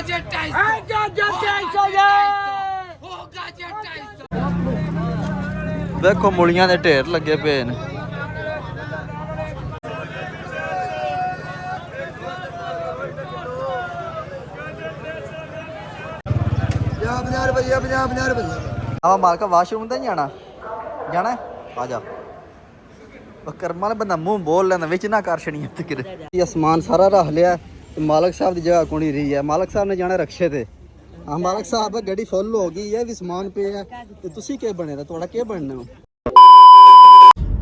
ਜੇ 250 ਵੇਖੋ ਮੂਲੀਆਂ ਦੇ ਢੇਰ ਲੱਗੇ ਪਏ ਨੇ। ਆ ਮਾਲਕਾ ਵਾਸ਼ਰੂਮ ਤਾਂ ਨਹੀਂ ਜਾਣਾ ਆ ਜਾ। ਕਰਮਾਂ ਨੇ ਬੰਦਾ ਮੂੰਹ ਬੋਲ ਲੈਂਦਾ ਵਿੱਚ ਨਾ ਕਰ ਛੜੀਆਂ ਤੇ ਕਿਤੇ। ਇਹ ਸਮਾਨ ਸਾਰਾ ਰੱਖ ਲਿਆ ਤੇ ਮਾਲਕ ਸਾਹਿਬ ਦੀ ਜਗ੍ਹਾ ਕੋਣੀ ਰਹੀ ਹੈ। ਮਾਲਕ ਸਾਹਿਬ ਨੇ ਜਾਣਾ ਰਕਸ਼ੇ ਤੇ। ਹਾਂ ਮਾਲਕ ਸਾਹਿਬ ਗੱਡੀ ਫੁੱਲ ਹੋ ਗਈ ਹੈ ਵੀ ਸਮਾਨ ਪਿਆ ਤੇ ਤੁਸੀਂ ਕੀ ਬਣੇ ਦਾ ਤੁਹਾਡਾ ਕੀ ਬਣਨਾ ਹੋ?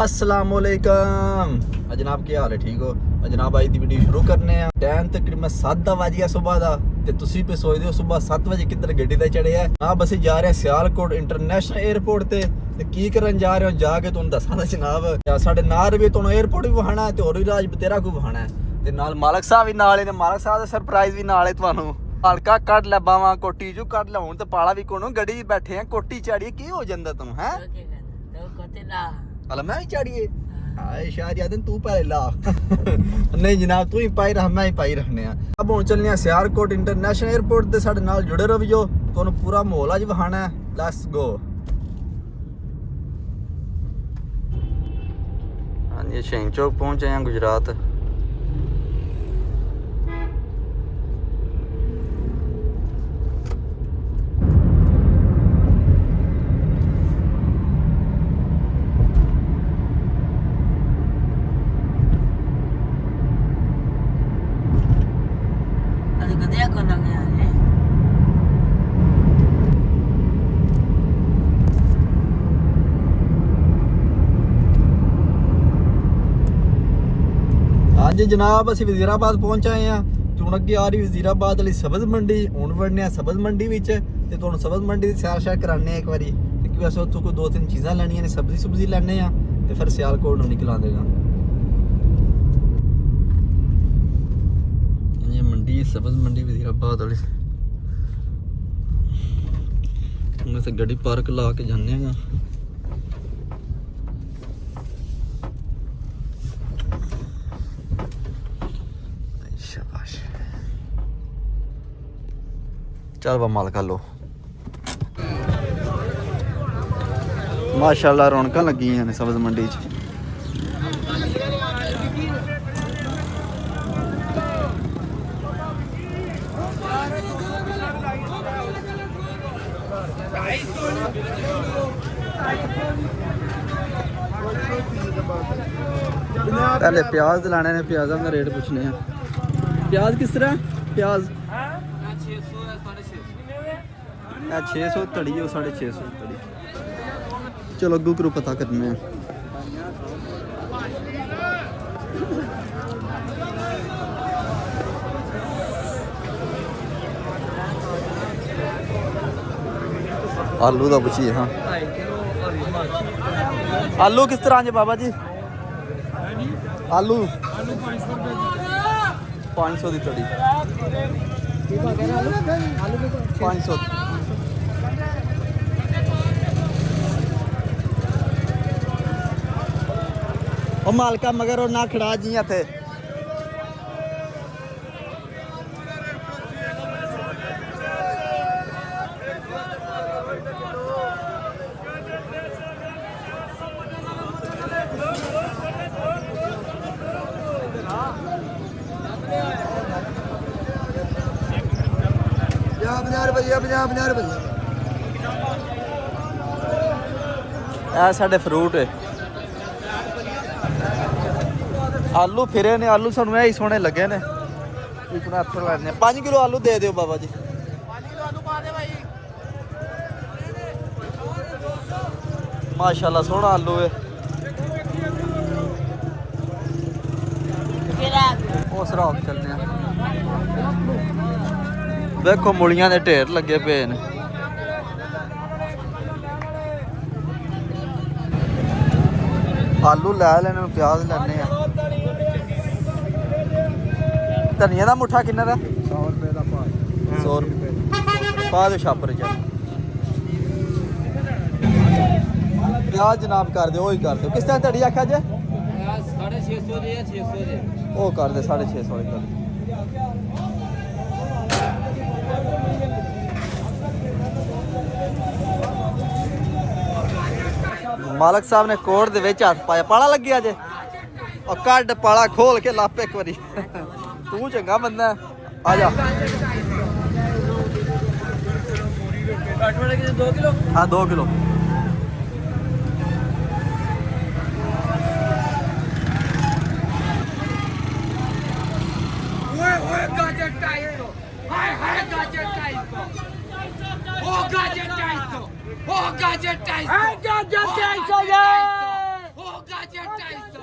अस्सलाम वालेकुम जनाब, क्या हाल है? ठीक हो जनाब? आज की वीडियो शुरू करने हैं। टाइम तकरीबन 7 बज गया सुबह का ते तुसी पे सोचदे हो सुबह 7 बजे किधर गड्डी ते चढ़े हैं। जनाब ਅਸੀਂ ਜਾ ਰਹੇ ਹਾਂ ਸਿਆਲਕੋਟ ਇੰਟਰਨੈਸ਼ਨਲ 에ਅਰਪੋਰਟ ਤੇ ਕੀ ਕਰਨ ਜਾ ਰਹੇ ਹੋ ਜਾ ਕੇ ਤੁਹਾਨੂੰ ਦੱਸਾਂਗਾ ਜਨਾਬ। ਸਾਡੇ ਨਾਲ ਵੀ ਤੁਹਾਨੂੰ 에ਅਰਪੋਰਟ ਵੀ ਵਹਾਣਾ ਤੇ ਹੋਰ ਵੀ ਰਾਜ ਬਤੇਰਾ ਕੋ ਵਹਾਣਾ ਤੇ ਨਾਲ ਮਾਲਕ ਸਾਹਿਬ ਵੀ ਨਾਲ ਨੇ। ਮਾਲਕ ਸਾਹਿਬ ਦਾ ਸਰਪ੍ਰਾਈਜ਼ ਵੀ ਨਾਲ ਹੈ ਤੁਹਾਨੂੰ। ਹਲਕਾ ਕੱਢ ਲੈ ਬਾਵਾਂ ਕੋਟੀ ਜੂ ਕੱਢ ਲੈ। ਹੁਣ ਤੇ ਪਾਲਾ ਵੀ ਕੋਣੋਂ ਗੱਡੀ ਬੈਠੇ ਆ ਕੋਟੀ ਚਾੜੀਏ ਕੀ ਹੋ ਜਾਂਦਾ ਤੂੰ ਹੈ? अल मैं भी चाड़िए शाहजादन तू पहले ला नहीं जनाब तू ही पाई रहा मैं ही पाई रखने। अब हम चलने सियालकोट इंटरनेशनल एयरपोर्ट ते साडे नाल जुड़े रहो जो तुहानू पूरा माहौल अज विखाना है। Let's go. हाँ जी शहीन चौक पहुंचे हैं गुजरात। हाँ जी जनाब असं वजीराबाद पहुंच आए हैं ते हुण अगे आ रही वजीराबाद वाली सब्ज़ मंडी। हुण वड़ने सब्ज़ मंडी विच ते तुहानूं सब्ज़ मंडी दी सैर शैर कराने एक बारी ते क्योंकि अस उत्थों कोई 2-3 चीज़ां लैनियां ने सब्जी लैने आ ते फिर सियालकोट नूं निकल आंदेगा। ये मंडी सब्ज़ मंडी वजीराबाद वाली। हुण अस गड्डी पार्क ला के जाने आ। चल बा माल कर लो। माशाल्लाह रौनक लगी ने सब्ज़ मंडी च। पहले प्याज लाने ने प्याज़ों का रेट पूछने हैं। प्याज किस तरह? प्याज 600 तड़ी है 650 तड़ी। चलो अगू करो पता करने हैं। आलू का पूछिए। हाँ आलू किस तरह जी बाबा जी? आलू 500 की तड़ी 500। ओ मालका मगर और ना खड़ा जी थे। साढ़े फ्रूट आलू फिरे ने। आलू सानू यही सोहने लगे ने। 5 किलो आलू दे दो बाबा जी। माशाल्लाह सोहना आलू है। चलने देखो मूलियां दे ढेर लगे पे ने। आलू लै लेने प्याज लैने। धनिया का मुठा किन्ने दा? 100 रुपये का पा। 100 रुपये पा दो छापर च। प्याज जनाब कर दो वही कर दो। किस तरह धड़ी आखा जे? 650 दे 600 दे। वो कर दे 650 वाली कर। ਮਾਲਕ ਸਾਹਿਬ ਨੇ ਕੋਟ ਦੇ ਵਿੱਚ ਹੱਥ ਪਾਇਆ। ਪਾਲਾ ਲੱਗਿਆ ਜੇ ਉਹ ਕੱਢ ਪਾਲਾ ਖੋਲ ਕੇ ਲੱਪ ਇੱਕ ਵਾਰੀ। ਤੂੰ ਚੰਗਾ ਬੰਦਾ ਆ ਜਾ। 2 किलो हाँ 2 किलो। गाजर 250 हाय हाय गाजर 250 ओ गाजर 250 ओ गाजर 250 हाय गाजर 250 ये ओ गाजर 250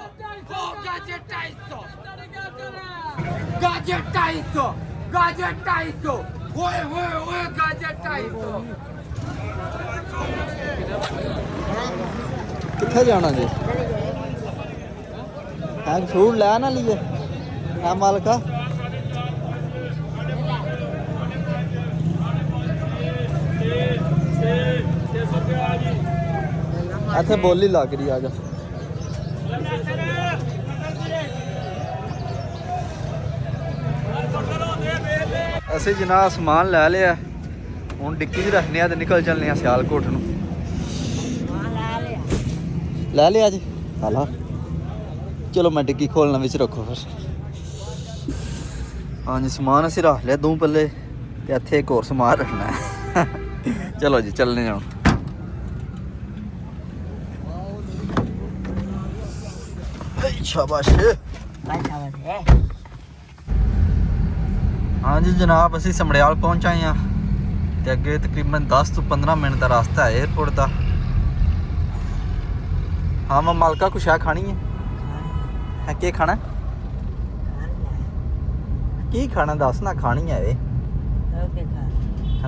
ओ गाजर 250 गाजर 250 गाजर 250 ओए ओए ओए गाजर 250 किथे जाना जी? है फ्रूट लै ना लिए है मालका। ਇੱਥੇ ਬੋਲੀ ਲੱਗ ਰਹੀ ਆ ਜਾ। ਅਸੀਂ ਜਨਾਬ ਸਮਾਨ ਲੈ ਲਿਆ, ਹੁਣ ਡਿੱਕੀ 'ਚ ਰੱਖਨੇ ਆ ਤੇ ਨਿਕਲ ਚੱਲਨੇ ਆ ਸਿਆਲਕੋਟ ਨੂੰ। ਲੈ ਲਿਆ ਜੀ ਹਾਲਾ। ਚਲੋ ਮੈਂ ਡਿੱਕੀ ਖੋਲਣਾ ਵਿੱਚ ਰੱਖੋ ਫਿਰ। ਹਾਂਜੀ ਸਮਾਨ ਅਸੀਂ ਰੱਖ ਲਿਆ 2 ਪੱਲੇ ਤੇ ਇੱਥੇ ਇੱਕ ਹੋਰ ਸਮਾਨ ਰੱਖਣਾ ਹੈ। ਚਲੋ ਜੀ ਚੱਲਨੇ ਆ। शाबाश। हाँ जी जनाब असी समड़ियाल पहुंच आए हैं ते अगे तकरीबन 10 तो 15 मिनट का रास्ता है एयरपोर्ट का। हाँ मैं मालका कुछ है खानी है क्या खाना की खाना दस ना खानी है वे।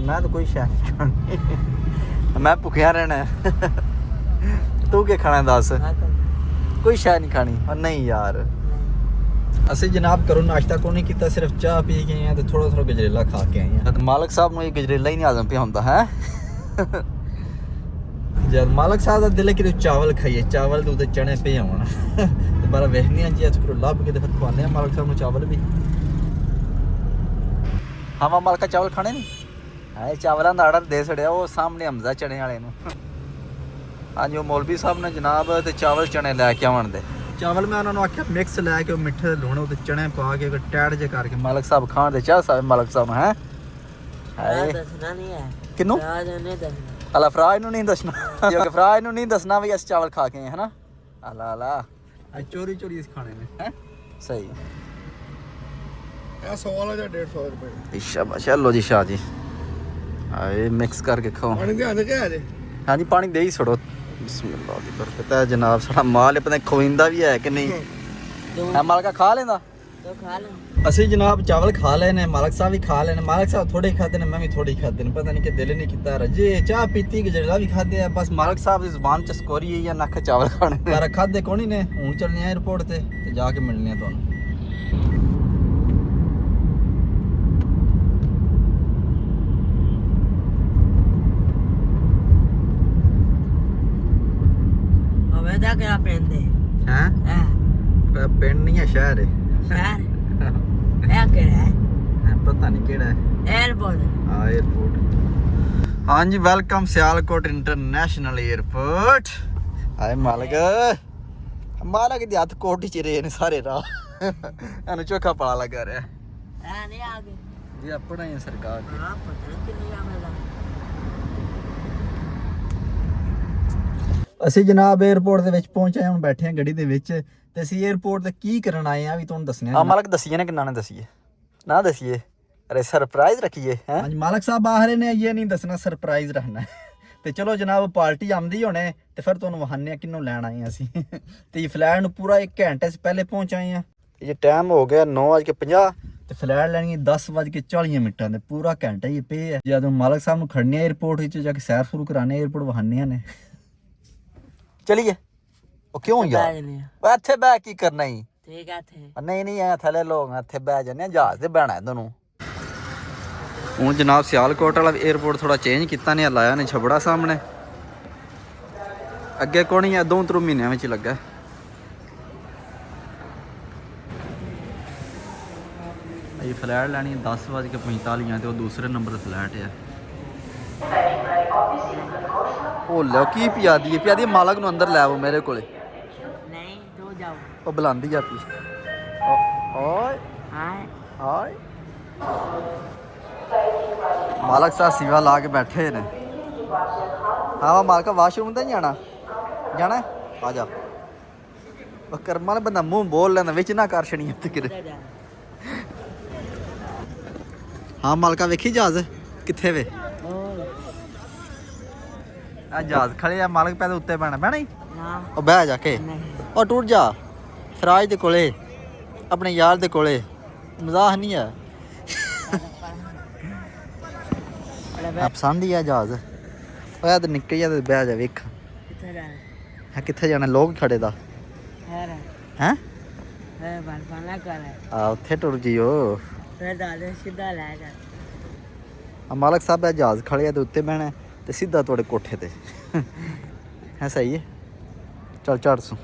मैं तो कोई शायद खानी मैं भुखिया रहना है। तू क्या खाना दस? कोई शायद नहीं खानी। और नहीं यार ਅਸੀਂ ਜਨਾਬ ਕਰੋ ਨਾਸ਼ਤਾ ਕੋਈ ਨਹੀਂ ਕੀਤਾ, ਸਿਰਫ ਚਾਹ ਪੀ ਕੇ ਆਏ ਆ ਤੇ ਥੋੜਾ ਥੋੜਾ ਗਜਰੇਲਾ ਖਾ ਕੇ ਆਏ ਆ। ਮਾਲਕ ਸਾਹਿਬ ਨੂੰ ਇਹ ਗਜਰੇਲਾ ਹੀ ਨਹੀਂ ਆਦਮ ਪਿਆ ਹੁੰਦਾ ਹੈ। ਜਦ ਮਾਲਕ ਸਾਹਿਬ ਦਾ ਦਿਲ ਕਿ ਚਾਵਲ ਖਾਈਏ, ਚਾਵਲ ਦੇ ਉੱਤੇ ਚਣੇ ਪਏ ਹੋਣ ਤੇ ਬਾਰਾ ਵੇਖਨੇ ਆ ਜੀ ਅੱਜ ਕਰੋ ਲੱਭ ਕੇ ਤੇ ਫਿਰ ਖਵਾਉਂਦੇ ਆ ਮਾਲਕ ਸਾਹਿਬ ਨੂੰ ਚਾਵਲ ਵੀ। ਹਾਂ ਮਾਲਕਾ ਚਾਵਲ ਖਾਣੇ ਨਹੀਂ ਹੈ? ਚਾਵਲਾਂ ਦਾ ਆਰਡਰ ਦੇ ਛੜਿਆ ਉਹ ਸਾਹਮਣੇ ਹਮਜ਼ਾ ਚਣੇ ਵਾਲੇ ਨੂੰ। ਹਾਂਜੀ ਉਹ ਮੌਲਵੀ ਸਾਹਿਬ ਨੇ ਜਨਾਬ ਤੇ ਚਾਵਲ ਚਣੇ ਲੈ ਕੇ ਆਉਣ ਦੇ। ਚਾਵਲ ਮੈਂ ਉਹਨਾਂ ਨੂੰ ਆਖਿਆ ਮਿਕਸ ਲੈ ਕੇ ਉਹ ਮਿੱਠੇ ਲੂਣ ਉਹਦੇ ਚਣੇ ਪਾ ਕੇ ਟੈੜ ਜੇ ਕਰਕੇ ਮਾਲਕ ਸਾਹਿਬ ਖਾਣ ਦੇ ਚਾਹ ਸਾਹਿਬ ਮਾਲਕ ਸਾਹਿਬ ਹੈ। ਹਾਏ ਦੱਸਣਾ ਨਹੀਂ ਹੈ ਕਿਨੂੰ? ਫਰਾਜ ਨੇ ਦੱਸਣਾ। ਅਲਾ ਫਰਾਜ ਨੂੰ ਨਹੀਂ ਦੱਸਣਾ ਕਿਉਂਕਿ ਫਰਾਜ ਨੂੰ ਨਹੀਂ ਦੱਸਣਾ ਵੀ ਅਸੀਂ ਚਾਵਲ ਖਾ ਕੇ ਆਏ ਹਨਾ। ਅਲਾ ਅਲਾ ਚੋਰੀ ਚੋਰੀ ਇਸ ਖਾਣੇ ਨੇ ਹੈ। ਸਹੀ ਇਹ 100 ਵਾਲਾ ਜਾਂ 150 ਰੁਪਏ। ਸ਼ਾਬਾਸ਼ ਚਲੋ ਜੀ ਸ਼ਾਹ ਜੀ। ਆਏ ਮਿਕਸ ਕਰਕੇ ਖਾਓ। ਪਾਣੀ ਦੇ ਆਂਦੇ ਕਿਹਾ ਜੇ? ਹਾਂਜੀ ਪਾਣੀ ਦੇ ਹੀ ਛੜੋ। ਬਿਸਮਿल्लाह ਦੀ ਬਰਕਤ ਹੈ ਜਨਾਬ। ਸਾਡਾ ਮਾਲ ਪਤਾ ਖੋਇੰਦਾ ਵੀ ਹੈ ਕਿ ਨਹੀਂ ਹੈ? ਮਾਲਕਾ ਖਾ ਲੈਂਦਾ ਤੋ ਖਾ ਲੈ। ਅਸੀਂ ਜਨਾਬ ਚਾਵਲ ਖਾ ਲਏ ਨੇ, ਮਾਲਕ ਸਾਹਿਬ ਵੀ ਖਾ ਲਏ ਨੇ। ਮਾਲਕ ਸਾਹਿਬ ਥੋੜੇ ਖਾਦੇ ਨੇ, ਮੈਂ ਵੀ ਥੋੜੇ ਖਾਦੇ ਨੇ। ਪਤਾ ਨਹੀਂ ਕਿ ਦਿਲ ਨਹੀਂ ਕੀਤਾ ਰਜੇ ਚਾਹ ਪੀਤੀ ਗਜਰੇਲਾ ਵੀ ਖਾਦੇ ਆ। ਬਸ ਮਾਲਕ ਸਾਹਿਬ ਦੀ ਜ਼ੁਬਾਨ ਚ ਸਕੋਰੀ ਹੈ ਜਾਂ ਨੱਕ ਚਾਵਲ ਖਾਣੇ ਪਰ ਖਾਦੇ ਕੋਣੀ ਨੇ। ਹੁਣ ਚੱਲਨੇ ਆ 에어ਪੋਰਟ ਤੇ ਜਾ ਕੇ ਮਿਲਨੇ ਆ ਤੁਹਾਨੂੰ। ਦਾ ਕਿਹੜਾ ਪਿੰਡ ਹੈ? ਹੈ ਪਿੰਡ ਨਹੀਂ ਹੈ ਸ਼ਹਿਰ ਹੈ। ਸ਼ਹਿਰ ਇਹ ਕਿਹੜਾ ਹੈ? ਪਤਾ ਨਹੀਂ ਕਿਹੜਾ ਹੈ। 에어ਪੋਰਟ। ਹਾਂ 에어ਪੋਰਟ। ਹਾਂਜੀ ਵੈਲਕਮ ਸਿਆਲਕੋਟ ਇੰਟਰਨੈਸ਼ਨਲ 에어ਪੋਰਟ। ਆਏ ਮਾਲਕ ਮਾਲਕ ਦੇ ਹੱਥ ਕੋਟ ਚ ਰਹੇ ਨੇ ਸਾਰੇ ਰਾਹ। ਇਹਨੂੰ ਚੋਖਾ ਪਾਲਾ ਲੱਗਾ ਰਿਹਾ। ਇਹ ਨਹੀਂ ਆ ਗਏ ਜੀ ਆਪਣਾ ਹੀ ਸਰਕਾਰ ਦੀ। ਹਾਂ ਪਤਾ ਨਹੀਂ ਕਿੰਨੀ ਆਵੇਗਾ। ਅਸੀਂ ਜਨਾਬ 에어ਪੋਰਟ ਦੇ ਵਿੱਚ ਪਹੁੰਚੇ ਹਾਂ। ਹੁਣ ਬੈਠੇ ਹਾਂ ਗੱਡੀ ਦੇ ਵਿੱਚ ਤੇ ਅਸੀਂ 에어ਪੋਰਟ ਤੇ ਕੀ ਕਰਨ ਆਏ ਆ ਵੀ ਤੁਹਾਨੂੰ ਦੱਸਣੇ ਆ। ਮਾਲਕ ਦਸੀਏ ਨਾ ਕਿੰਨਾ ਨੇ ਦਸੀਏ ਨਾ ਦਸੀਏ। ਅਰੇ ਸਰਪ੍ਰਾਈਜ਼ ਰੱਖੀਏ ਹੈ। ਹਾਂਜੀ ਮਾਲਕ ਸਾਹਿਬ ਆ ਰਹੇ ਨੇ ਇਹ ਨਹੀਂ ਦੱਸਣਾ ਸਰਪ੍ਰਾਈਜ਼ ਰੱਖਣਾ ਤੇ ਚਲੋ ਜਨਾਬ ਪਾਰਟੀ ਆਉਂਦੀ ਹੋਣੇ ਤੇ ਫਿਰ ਤੁਹਾਨੂੰ ਵਹਾਨੇ ਆ ਕਿੰਨੂੰ ਲੈਣ ਆਏ ਆ ਅਸੀਂ। ਤੇ ਇਹ ਫਲੈਟ ਨੂੰ ਪੂਰਾ 1 ਘੰਟੇ ਸੇ ਪਹਿਲੇ ਪਹੁੰਚ ਆਏ ਆ। ਇਹ ਟਾਈਮ ਹੋ ਗਿਆ 9:50 ਤੇ ਫਲੈਟ ਲੈਣੀ ਹੈ 10:40 ਮਿੰਟਾਂ ਦੇ। ਪੂਰਾ ਘੰਟਾ ਹੀ ਪਏ ਆ। ਜਦੋਂ ਮਾਲਕ ਸਾਹਿਬ ਨੂੰ ਖੜਨੇ ਆ 에어ਪੋਰਟ ਵਿੱਚ ਜਾ ਕੇ ਸੈਰ ਸ਼ੁਰੂ ਕਰਾਣੇ 에어ਪੋਰਟ ਵਹਾਨੇ ਨੇ। ਚਲੀਏ ਉਹ ਕਿਉਂ ਯਾਰ ਇੱਥੇ ਬਹਿ ਕੀ ਕਰਨਾ ਹੀ? ਠੀਕ ਹੈ ਇੱਥੇ ਨਹੀਂ ਨਹੀਂ ਐ ਥੱਲੇ ਲੋਕ ਇੱਥੇ ਬਹਿ ਜਾਂਦੇ ਆ। ਜਹਾਜ਼ ਤੇ ਬਹਿਣਾ ਦੋਨੋਂ। ਹੁਣ ਜਨਾਬ ਸਿਆਲਕੋਟ ਵਾਲਾ 에어ਪੋਰਟ ਥੋੜਾ ਚੇਂਜ ਕੀਤਾ ਨੇ, ਲਾਇਆ ਨੇ ਛਬੜਾ ਸਾਹਮਣੇ। ਅੱਗੇ ਕੋਣੀ ਆ 2-3 ਮਹੀਨਿਆਂ ਵਿੱਚ ਲੱਗਾ। ਇਹ ਫਲੈਟ ਲੈਣੀ 10:45 ਤੇ ਉਹ ਦੂਸਰੇ ਨੰਬਰ ਤੇ ਫਲੈਟ ਆ। ਉਹ ਲਓ ਕੀ ਪਿਆਦੀ ਹੈ ਮਾਲਕ ਨੂੰ ਅੰਦਰ ਲੈ ਆਓ ਮੇਰੇ ਕੋਲੇ। ਨਹੀਂ ਤੂੰ ਜਾਓ। ਉਹ ਬੁਲਾਉਂਦੀ ਆ ਪੀ। ਓਏ ਹਾਏ ਮਾਲਕ ਸਾਹਿਬ ਸੀਵਾ ਲਾ ਕੇ ਬੈਠੇ ਨੇ। ਹਾਂ ਮਾਲਕਾ ਵਾਸ਼ਰੂਮ ਤਾਂ ਨਹੀਂ ਜਾਣਾ ਆ ਜਾ। ਉਹ ਕਰਮਾਂ ਨਾਲ ਬੰਦਾ ਮੂੰਹ ਬੋਲ ਲੈਂਦਾ ਵਿੱਚ ਨਾ ਕਰ ਛਣੀ ਤੇ ਕਿਤੇ। ਹਾਂ ਮਾਲਕਾ ਵੇਖੀ ਜਹਾਜ਼ ਕਿੱਥੇ ਵੇ? ਆ ਜਹਾਜ਼ ਖੜੇ ਆ ਮਾਲਕ ਪੈਦੇ ਉੱਤੇ ਬਹਿਣਾ ਹੀ। ਉਹ ਬਹਿ ਜਾ ਕੇ ਉਹ ਟੁੱਟ ਜਾ ਫਰਾਜ ਦੇ ਕੋਲੇ ਆਪਣੇ ਯਾਰ ਦੇ ਕੋਲੇ। ਮਜ਼ਾਕ ਨਹੀਂ ਆ। ਪਸੰਦ ਹੀ ਆ ਜਹਾਜ਼। ਉਹ ਤੇ ਨਿੱਕੇ ਜਿਹਾ ਤੇ ਬਹਿ ਜਾ ਵੇਖ। ਕਿੱਥੇ ਜਾਣਾ ਲੋਕ ਖੜੇ ਦਾ ਹੈ ਆ ਉੱਥੇ ਟੁਰ ਜਿਓ। ਮਾਲਕ ਸਾਹਿਬ ਇਹ ਜਹਾਜ਼ ਖੜੇ ਆ ਤੇ ਉੱਤੇ ਬਹਿਣਾ ਤੇ ਸਿੱਧਾ ਤੁਹਾਡੇ ਕੋਠੇ ਤੇ ਹੈ। ਸਹੀ ਹੈ ਚੱਲ ਚੜ੍ਹ ਸੂ।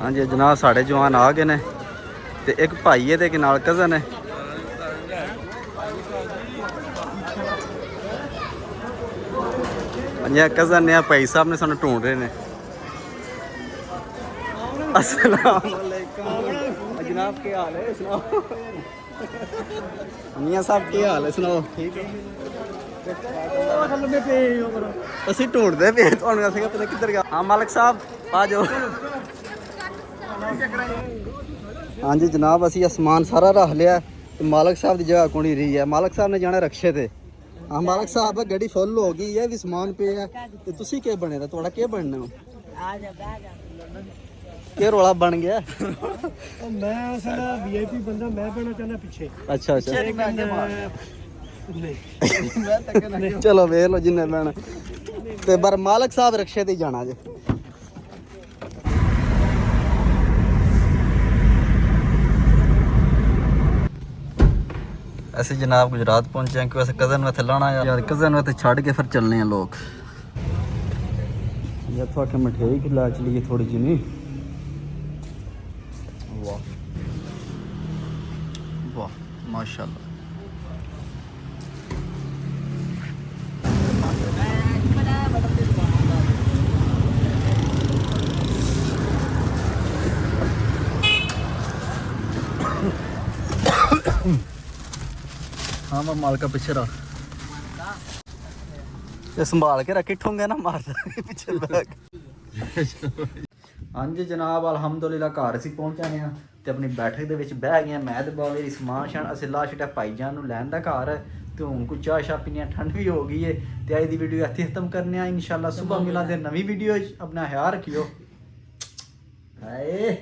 ਹਾਂਜੀ ਜਨਾਬ ਸਾਡੇ ਜਵਾਨ ਆ ਗਏ ਨੇ ਤੇ ਇੱਕ ਭਾਈ ਹੈ ਤੇ ਇੱਕ ਨਾਲ ਕਜ਼ਨ ਹੈ। ਹਾਂਜੀ ਕਜ਼ਨ ਨੇ ਭਾਈ ਸਾਹਿਬ ਨੇ ਸਾਨੂੰ ਢੂੰਡ ਰਹੇ ਨੇ। अस्सलाम वालेकुम जनाब क्या हाल है सुनाओ। मियां साहब क्या हाल है सुनाओ ठीक है। ਅਸੀਂ ਢੂੰਡਦੇ ਪਏ ਤੁਹਾਨੂੰ ਅਸੀਂ ਪਤਾ ਕਿੱਧਰ ਗਿਆ। ਹਾਂ ਮਾਲਕ ਸਾਹਿਬ ਆ ਜਾਓ। ਹਾਂਜੀ ਜਨਾਬ ਅਸੀਂ ਅਸਮਾਨ ਸਾਰਾ ਰੱਖ ਲਿਆ ਤੇ ਮਾਲਕ ਸਾਹਿਬ ਦੀ ਜਗ੍ਹਾ ਕੋਣੀ ਰਹੀ ਹੈ। ਮਾਲਕ ਸਾਹਿਬ ਨੇ ਜਾਣਾ ਰਕਸ਼ੇ ਤੇ। ਹਾਂ ਮਾਲਕ ਸਾਹਿਬ ਗੱਡੀ ਫੁੱਲ ਹੋ ਗਈ ਹੈ ਵੀ ਸਮਾਨ ਪਿਆ ਤੇ ਤੁਸੀਂ ਕੀ ਬਣੇ ਦਾ ਤੁਹਾਡਾ ਕੀ ਬਣਨਾ? ਆ ਜਾ ਬਹਿ ਜਾ। ਕੀ ਰੌਲਾ ਬਣ ਗਿਆ? ਮੈਂ ਅਸਲ ਵੀਆਈਪੀ ਬੰਦਾ ਮੈਂ ਬਣਾ ਚਾਹੁੰਦਾ ਪਿੱਛੇ। ਅੱਛਾ ਚਲੋ ਵੇਖ ਲਓ ਜਿੰਨੇ ਬਹਿਣਾ ਤੇ ਪਰ ਮਾਲਕ ਸਾਹਿਬ ਰਕਸ਼ੇ ਤੇ ਜਾਣਾ ਜੇ। ਅਸੀਂ ਜਨਾਬ ਗੁਜਰਾਤ ਪਹੁੰਚੇ ਹਾਂ ਕਿ ਵੈਸੇ ਕਜ਼ਨ ਨੂੰ ਇੱਥੇ ਲਾਣਾ ਯਾਰ ਕਜ਼ਨ ਨੂੰ ਇੱਥੇ ਛੱਡ ਕੇ ਫਿਰ ਚੱਲਨੇ ਆ ਲੋਕ। ये तो आके मिठाई खिला चलिए थोड़ी जी नहीं। वाह वाह माशाल्लाह। हाँ मैं मालका पीछे रहा संभाल के रखी ठूंगे ना मारदा पिछे बैग। ਹਾਂਜੀ ਜਨਾਬ ਅਲਹਮਦੁਲਿਲਾ ਘਰ ਅਸੀਂ ਪਹੁੰਚੇ ਹਾਂ ਤੇ ਆਪਣੀ ਬੈਠਕ ਦੇ ਵਿੱਚ ਬਹਿ ਗਏ। ਮੈਂ ਤੇ ਬਾਵੇ ਸਮਾਨ ਸ਼ਾਨ ਅਸੀਂ ਲਾ ਛੱਡਿਆ ਭਾਈਜਾਨ ਨੂੰ ਲੈਣ ਦਾ ਘਰ ਤੇ ਹੁਣ ਕੁਝ ਚਾਹ ਸ਼ਾਹ ਪੀਣੀ ਠੰਡ ਵੀ ਹੋ ਗਈ ਹੈ ਤੇ ਅੱਜ ਦੀ ਵੀਡੀਓ ਇੱਥੇ ਖਤਮ ਕਰਨੇ ਆ। ਇਨਸ਼ਾਅੱਲਾ ਸਵੇਰ ਮਿਲਾਂਗੇ ਨਵੀਂ ਵੀਡੀਓ। ਆਪਣਾ ਖਿਆਲ ਰੱਖਿਓ। ਹਾਏ